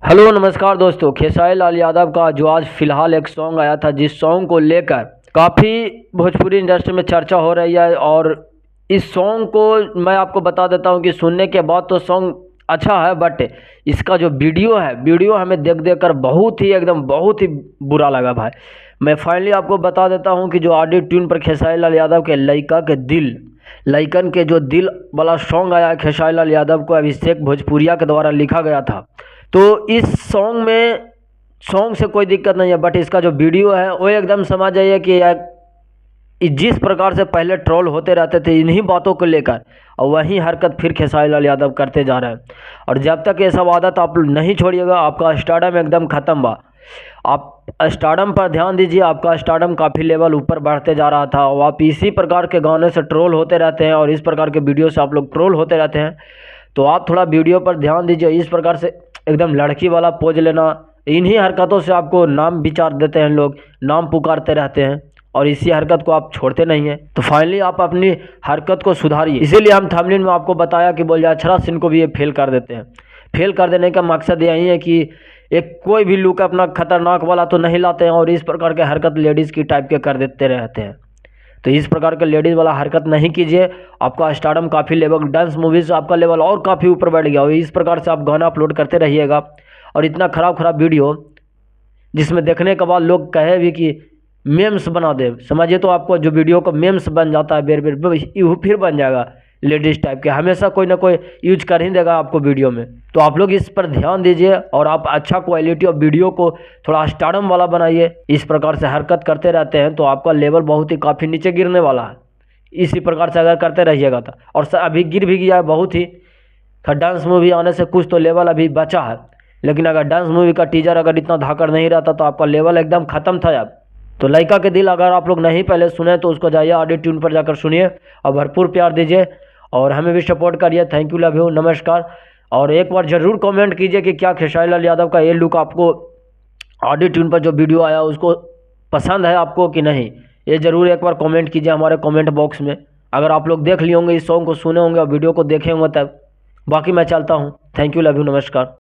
Hello नमस्कार दोस्तों, खेसारी लाल यादव का जो आज फिलहाल एक सॉन्ग आया था, जिस सॉन्ग को लेकर काफ़ी भोजपुरी इंडस्ट्री में चर्चा हो रही है। और इस सॉन्ग को मैं आपको बता देता हूं कि सुनने के बाद तो सॉन्ग अच्छा है, बट इसका जो वीडियो हमें देख देख कर बहुत ही बुरा लगा भाई। मैं फाइनली आपको बता देता हूं कि जो ऑडियो ट्यून पर खेसारी लाल यादव के लइकन के जो दिल वाला सॉन्ग आया है, खेसारी लाल यादव को अभिषेक भोजपुरिया के द्वारा लिखा गया था। तो इस सॉन्ग से कोई दिक्कत नहीं है, बट इसका जो वीडियो है वो एकदम समझ जाइए कि यार जिस प्रकार से पहले ट्रोल होते रहते थे इन्हीं बातों को लेकर, और वही हरकत फिर खेसारी लाल यादव करते जा रहे हैं। और जब तक ये सब आदत आप नहीं छोड़िएगा, आपका स्टारडम एकदम ख़त्म बा। आप स्टारडम पर ध्यान दीजिए, आपका स्टारडम काफ़ी लेवल ऊपर बढ़ते जा रहा था, और आप इसी प्रकार के गाने से ट्रोल होते रहते हैं और इस प्रकार के वीडियो से आप लोग ट्रोल होते रहते हैं। तो आप थोड़ा वीडियो पर ध्यान दीजिए। इस प्रकार से एकदम लड़की वाला पोज लेना, इन्हीं हरकतों से आपको नाम विचार देते हैं लोग, नाम पुकारते रहते हैं, और इसी हरकत को आप छोड़ते नहीं हैं। तो फाइनली आप अपनी हरकत को सुधारिए। इसीलिए हम थंबनेल में आपको बताया कि बोल अक्षरा सिंह को भी ये फेल कर देते हैं। फेल कर देने का मकसद यही है कि एक कोई भी लुक अपना खतरनाक वाला तो नहीं लाते हैं, और इस प्रकार के हरकत लेडीज़ की टाइप के कर देते रहते हैं। तो इस प्रकार के लेडीज़ वाला हरकत नहीं कीजिए। आपका स्टारडम काफ़ी लेवल, डांस मूवीज़ आपका लेवल और काफ़ी ऊपर बढ़ गया, और इस प्रकार से आप गाना अपलोड करते रहिएगा। और इतना ख़राब वीडियो जिसमें देखने के बाद लोग कहे भी कि मेम्स बना दे, समझिए तो आपको जो वीडियो का मेम्स बन जाता है बेर फिर बन जाएगा लेडीज़ टाइप के, हमेशा कोई ना कोई यूज कर ही देगा आपको वीडियो में। तो आप लोग इस पर ध्यान दीजिए, और आप अच्छा क्वालिटी और वीडियो को थोड़ा स्टारडम वाला बनाइए। इस प्रकार से हरकत करते रहते हैं तो आपका लेवल बहुत ही काफ़ी नीचे गिरने वाला है। इसी प्रकार से अगर करते रहिएगा तो, और अभी गिर भी गया है बहुत ही। डांस मूवी आने से कुछ तो लेवल अभी बचा है, लेकिन अगर डांस मूवी का टीजर अगर इतना धाकड़ नहीं रहता तो आपका लेवल एकदम ख़त्म था अब। तो लड़का के दिल अगर आप लोग नहीं पहले सुने तो उसको जाइए ऑडियो ट्यून पर जाकर सुनिए, और भरपूर प्यार दीजिए, और हमें भी सपोर्ट करिए। थैंक यू, लव यू, नमस्कार। और एक बार ज़रूर कमेंट कीजिए कि क्या खेसारी लाल यादव का ये लुक आपको ऑडियो ट्यून पर जो वीडियो आया उसको पसंद है आपको कि नहीं। ये ज़रूर एक बार कमेंट कीजिए हमारे कमेंट बॉक्स में। अगर आप लोग देख लिए होंगे, इस सॉन्ग को सुने होंगे और वीडियो को देखे होंगे तब। बाकी मैं चलता हूँ। थैंक यू, लव यू, नमस्कार।